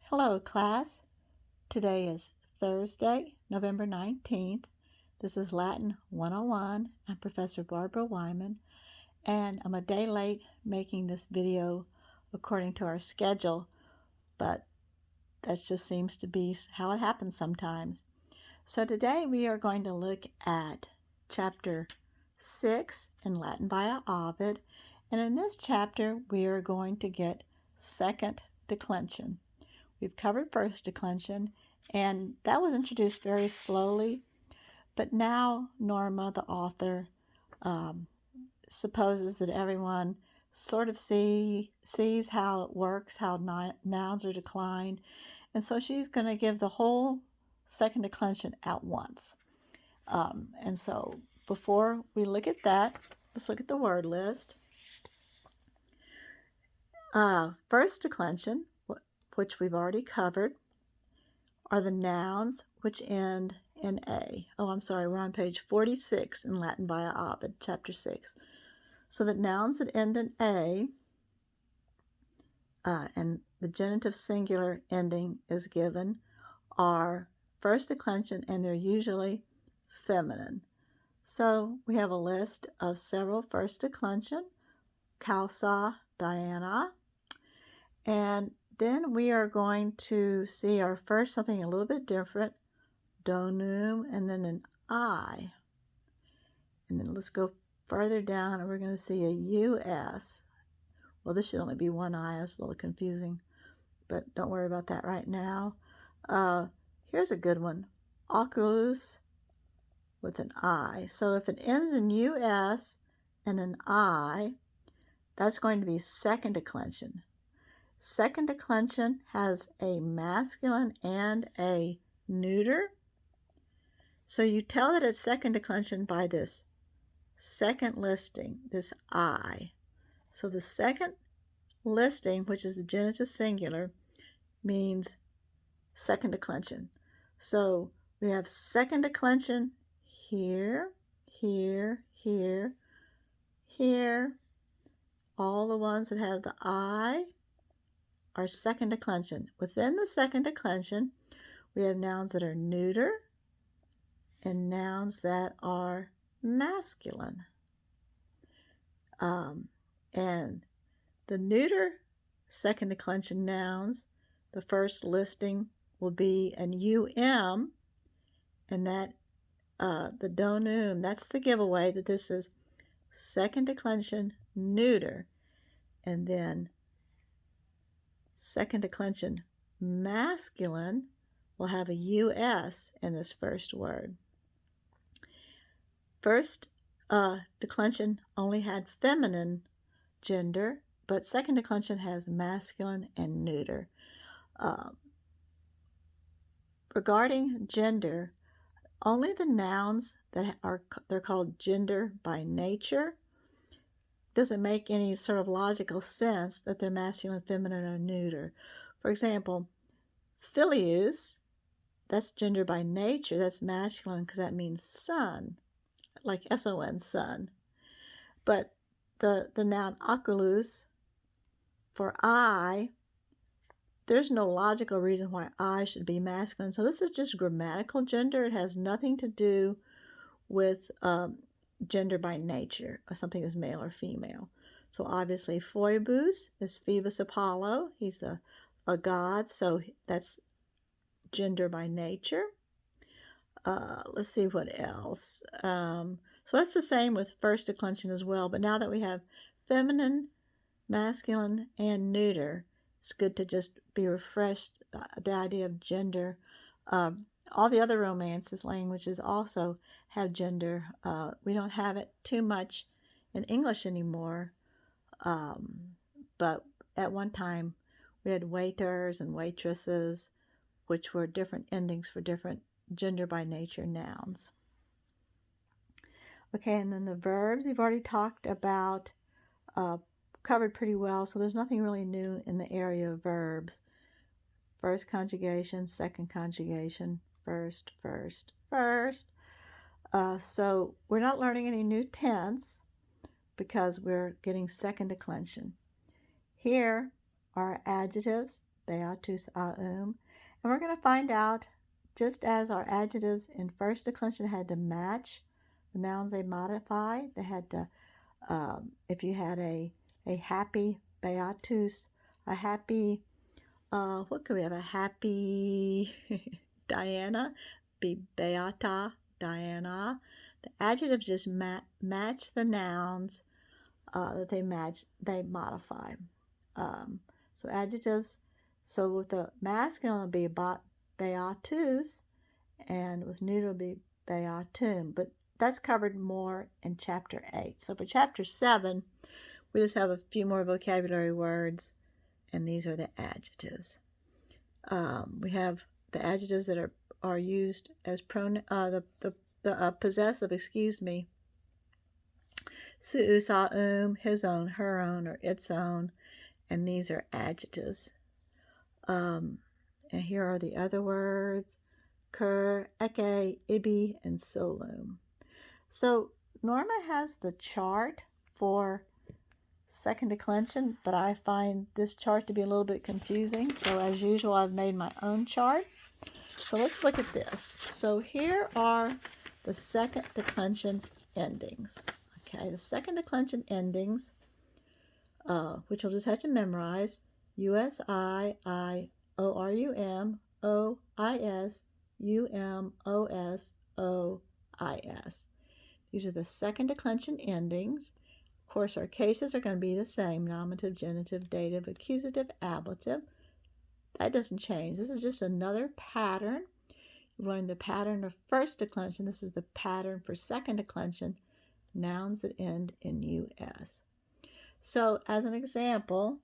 Hello, class. Today is Thursday, November 19th. This is Latin 101. I'm Professor Barbara Wyman, and I'm a day late making this video according to our schedule, but that just seems to be how it happens sometimes. So today we are going to look at chapter 6 in Latin by Ovid, and in this chapter we are going to get second declension. We've covered first declension, and that was introduced very slowly, but now Norma, the author, supposes that everyone sort of sees how it works, how nouns are declined, and so she's going to give the whole second declension at once. And so before we look at that, let's look at the word list. First declension, which we've already covered, are the nouns which end in A. Oh, I'm sorry, we're on page 46 in Latin by Ovid, chapter 6. So the nouns that end in A, and the genitive singular ending is given, are first declension, and they're usually feminine. So we have a list of several first declension: Causa, Diana, and then we are going to see our first something a little bit different, donum, and then an I. And then let's go further down, and we're going to see a US. Well, this should only be one I. It's a little confusing, but don't worry about that right now. Here's a good one, oculus with an I. So if it ends in US and an I, that's going to be second declension. Second declension has a masculine and a neuter. So you tell that it's second declension by this second listing, this I. So the second listing, which is the genitive singular, means second declension. So we have second declension here, here, here, here. All the ones that have the I are second declension. Within the second declension, we have nouns that are neuter and nouns that are masculine. And the neuter second declension nouns, the first listing will be an UM, and that the donum, that's the giveaway that this is second declension neuter, and then second declension masculine will have a US in this first word. First declension only had feminine gender, but second declension has masculine and neuter. Regarding gender, only the nouns that they're called gender by nature. Doesn't make any sort of logical sense that they're masculine, feminine, or neuter. For example, filius, that's gender by nature, that's masculine because that means son, like S-O-N, son. But the noun oculus for I, there's no logical reason why I should be masculine. So this is just grammatical gender. It has nothing to do with gender by nature, or something is male or female. So obviously Phoebus is Phoebus Apollo. He's a god, so that's gender by nature. Let's see what else. So that's the same with first declension as well, but now that we have feminine, masculine, and neuter, it's good to just be refreshed, the idea of gender. All the other Romances languages also have gender. We don't have it too much in English anymore, but at one time we had waiters and waitresses, which were different endings for different gender by nature nouns. Okay, and then the verbs we've already talked about, covered pretty well, so there's nothing really new in the area of verbs. First conjugation, second conjugation, first, first, first. So we're not learning any new tense because we're getting second declension. Here are adjectives beatus aum. And we're going to find out, just as our adjectives in first declension had to match the nouns they modify, they had to, if you had a happy beatus, a happy, what could we have? A happy Diana, be beata Diana. The adjectives just match the nouns that they modify. So adjectives, so with the masculine it'll be beatus, and with neuter it'll be beatum. But that's covered more in chapter 8. So for chapter 7, we just have a few more vocabulary words, and these are the adjectives. We have the adjectives that are used as the possessive, Su'us his own, her own, or its own, and these are adjectives. And here are the other words: cur, eke, ibi, and solum. So Norma has the chart for second declension, but I find this chart to be a little bit confusing. So as usual, I've made my own chart. So let's look at this. So here are the second declension endings. Okay, the second declension endings, which you'll just have to memorize: USI, I, ORUM, OIS, UMOS, OIS. These are the second declension endings. Of course, our cases are going to be the same: nominative, genitive, dative, accusative, ablative. That doesn't change. This is just another pattern. You've learned the pattern of first declension. This is the pattern for second declension: nouns that end in US. So as an example,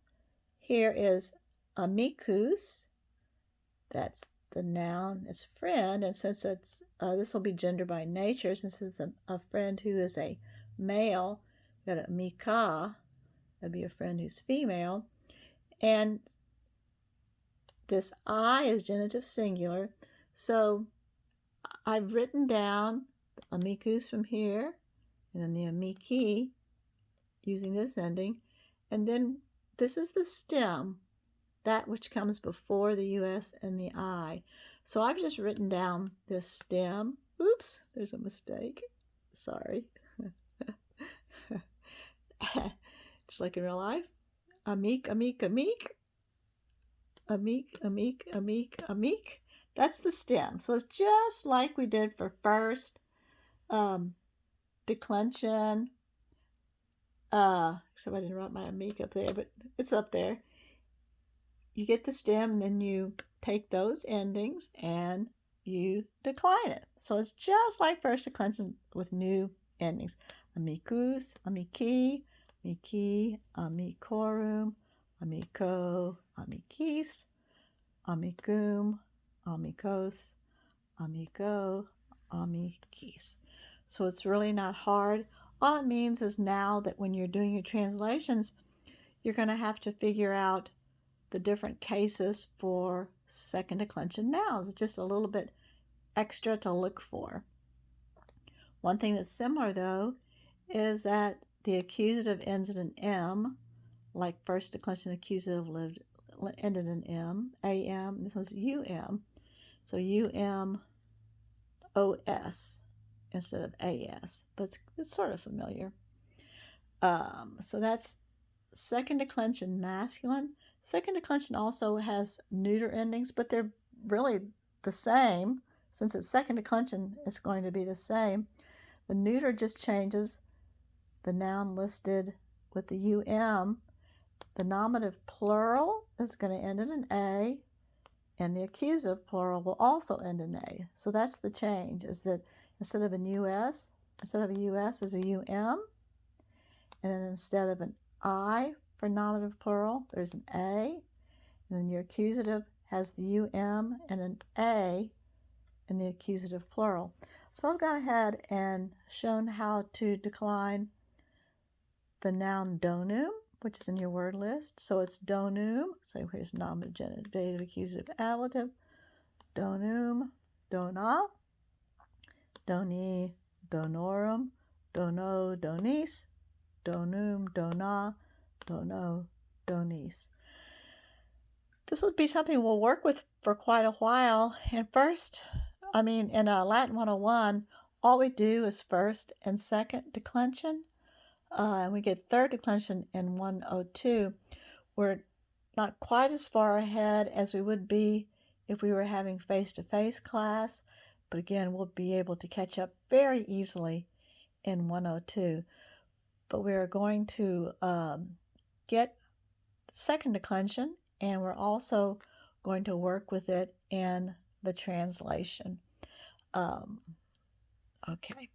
here is amicus. That's the noun as friend, and since it's this will be gender by nature, since it's a friend who is a male, we got amica, that'd be a friend who's female, and this I is genitive singular. So I've written down amicus from here, and then the amici using this ending, and then this is the stem, that which comes before the US and the I. So I've just written down this stem. Oops, there's a mistake. Sorry. Just like in real life. Amic, amic, amic. Amic, amic, amic, amic. That's the stem. So it's just like we did for first declension. Except I didn't write my amic up there, but it's up there. You get the stem, and then you take those endings and you decline it. So it's just like first declension with new endings: amicus, amici, amici, amicorum, amico, amicis, amicum, amicos, amico, amicis. So it's really not hard. All it means is now that when you're doing your translations, you're going to have to figure out the different cases for second declension nouns. It's just a little bit extra to look for. One thing that's similar, though, is that the accusative ends in an M, like first declension accusative ended in M, AM. This was UM. So UMOS instead of AS, but it's sort of familiar. So that's second declension masculine. Second declension also has neuter endings, but they're really the same. Since it's second declension, it's going to be the same. The neuter just changes the noun listed with the UM. The nominative plural is going to end in an A, and the accusative plural will also end in A. So that's the change, is that instead of a US, there's a UM, and then instead of an I for nominative plural, there's an A, and then your accusative has the UM and an A in the accusative plural. So I've gone ahead and shown how to decline the noun donum, which is in your word list. So it's donum. So here's nominative, genitive, dative, accusative, ablative. Donum, dona, doni, donorum, dono, donis, donum, dona, dono, donis. This would be something we'll work with for quite a while. And first, in Latin 101, all we do is first and second declension. And we get third declension in 102. We're not quite as far ahead as we would be if we were having face-to-face class, but again, we'll be able to catch up very easily in 102. But we're going to get second declension, and we're also going to work with it in the translation. Okay.